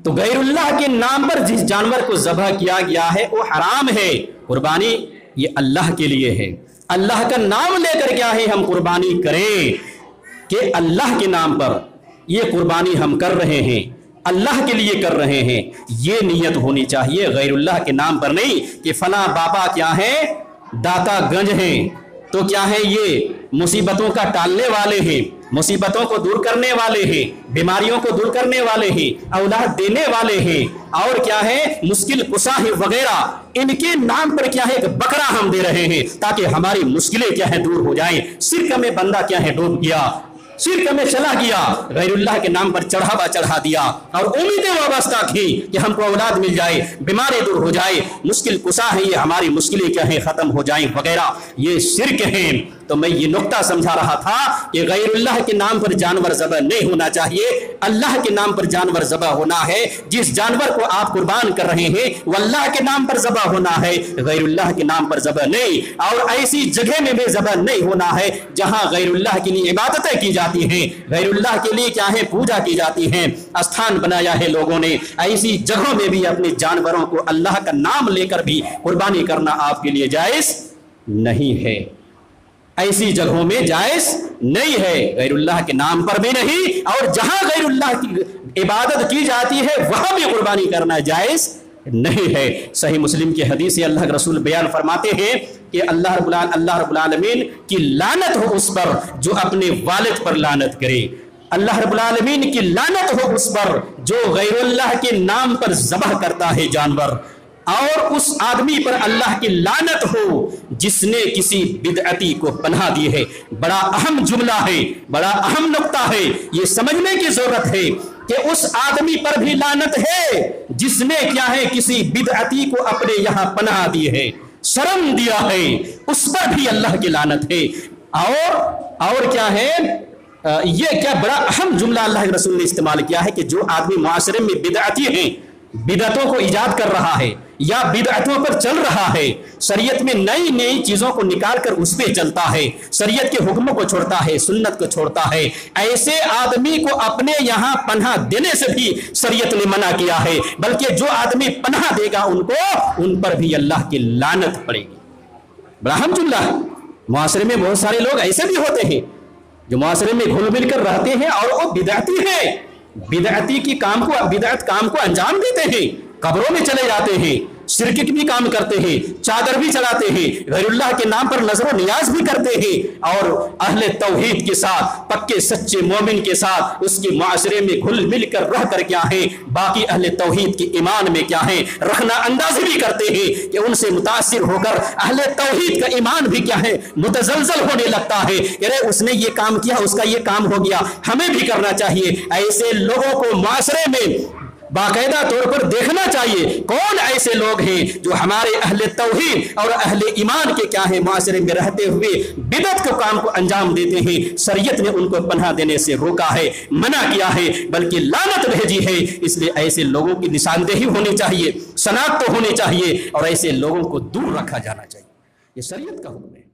تو غیراللہ کے نام پر جس جانور کو ذبح کیا گیا ہے وہ حرام ہے. قربانی یہ اللہ کے لیے ہے. اللہ کا نام لے کر کیا ہے ہم قربانی کریں کہ اللہ کے نام پر یہ قربانی ہم کر رہے ہیں, اللہ کے لیے کر رہے ہیں. یہ نیت ہونی چاہیے, غیر اللہ کے نام پر نہیں کہ فلاں بابا کیا ہے داتا گنج ہیں تو کیا ہے یہ مصیبتوں کا ٹالنے والے ہیں, مصیبتوں کو دور کرنے والے ہیں, بیماریوں کو دور کرنے والے ہیں, اولاد دینے والے ہیں, اور کیا ہے مشکل کشا ہے وغیرہ. ان کے نام پر کیا ہے ایک بکرا ہم دے رہے ہیں تاکہ ہماری مشکلیں کیا ہے دور ہو جائیں. شرک میں بندہ کیا ہے ڈوب گیا, شرک میں چلا گیا, غیر اللہ کے نام پر چڑھاوا چڑھا دیا اور امیدیں وابستہ تھی کہ ہم کو اولاد مل جائے, بیماری دور ہو جائے, مشکل کشا ہے یہ ہماری مشکلیں کیا ہیں ختم ہو جائیں وغیرہ. یہ شرک ہیں. تو میں یہ نقطہ سمجھا رہا تھا کہ غیر اللہ کے نام پر جانور ذبح نہیں ہونا چاہیے, اللہ کے نام پر جانور ذبح ہونا ہے. جس جانور کو آپ قربان کر رہے ہیں وہ اللہ کے نام پر ذبح ہونا ہے, غیر اللہ کے نام پر ذبح نہیں. اور ایسی جگہ میں بھی ذبح نہیں ہونا ہے جہاں غیر اللہ کے لیے عبادتیں کی جاتی ہیں, غیر اللہ کے لیے کیا ہے پوجا کی جاتی ہے, استھان بنایا ہے لوگوں نے. ایسی جگہوں میں بھی اپنے جانوروں کو اللہ کا نام لے کر بھی قربانی کرنا آپ کے لیے جائز نہیں ہے. ایسی جگہوں میں جائز نہیں ہے, غیر اللہ کے نام پر بھی نہیں, اور جہاں غیر اللہ کی عبادت کی جاتی ہے وہاں بھی قربانی کرنا جائز نہیں ہے. صحیح مسلم کی حدیث سے اللہ کے رسول بیان فرماتے ہیں کہ اللہ رب العالمین کی لعنت ہو اس پر جو اپنے والد پر لعنت کرے, اللہ رب العالمین کی لعنت ہو اس پر جو غیر اللہ کے نام پر ذبح کرتا ہے جانور, اور اس آدمی پر اللہ کی لعنت ہو جس نے کسی بدعتی کو پناہ دی ہے. بڑا اہم جملہ ہے, بڑا اہم نقطہ ہے, یہ سمجھنے کی ضرورت ہے کہ اس آدمی پر بھی لعنت ہے جس نے کیا ہے کسی بدعتی کو اپنے یہاں پناہ دی ہے, شرم دیا ہے, اس پر بھی اللہ کی لعنت ہے. اور کیا ہے یہ کیا بڑا اہم جملہ اللہ کے رسول نے استعمال کیا ہے کہ جو آدمی معاشرے میں بدعتی ہیں, بدعتوں کو ایجاد کر رہا ہے یا بدعتوں پر چل رہا ہے, شریعت میں نئی نئی چیزوں کو نکال کر اس پہ چلتا ہے, شریعت کے حکموں کو چھوڑتا ہے, سنت کو چھوڑتا ہے, ایسے آدمی کو اپنے یہاں پناہ دینے سے بھی شریعت نے منع کیا ہے. بلکہ جو آدمی پناہ دے گا ان پر بھی اللہ کی لعنت پڑے گی. بڑا اہم جملہ ہے. معاشرے میں بہت سارے لوگ ایسے بھی ہوتے ہیں جو معاشرے میں گھل مل کر رہتے ہیں اور وہ بدعتی ہیں, بدعتی کی بدعت کام کو انجام دیتے ہیں, قبروں میں چلے جاتے ہیں, شرک بھی کام کرتے ہیں, چادر بھی چلاتے ہیں, غیر اللہ کے نام پر نظر و نیاز بھی کرتے ہیں, اور اہل توحید کے ساتھ پکے سچے مومن کے ساتھ اس کے معاشرے میں گھل مل کر رہ کر کیا ہے باقی اہل توحید کے ایمان میں کیا ہے رخنا اندازی بھی کرتے ہیں کہ ان سے متاثر ہو کر اہل توحید کا ایمان بھی کیا ہے متزلزل ہونے لگتا ہے. ارے اس نے یہ کام کیا, اس کا یہ کام ہو گیا, ہمیں بھی کرنا چاہیے. ایسے لوگوں کو معاشرے میں باقاعدہ طور پر دیکھنا چاہیے کون ایسے لوگ ہیں جو ہمارے اہل توحید اور اہل ایمان کے کیا ہیں معاشرے میں رہتے ہوئے بدعت کے کام کو انجام دیتے ہیں. شریعت نے ان کو پناہ دینے سے روکا ہے, منع کیا ہے, بلکہ لعنت بھیجی ہے. اس لیے ایسے لوگوں کی نشاندہی ہونی چاہیے, شناخت ہونی چاہیے, اور ایسے لوگوں کو دور رکھا جانا چاہیے. یہ شریعت کا حکم ہے.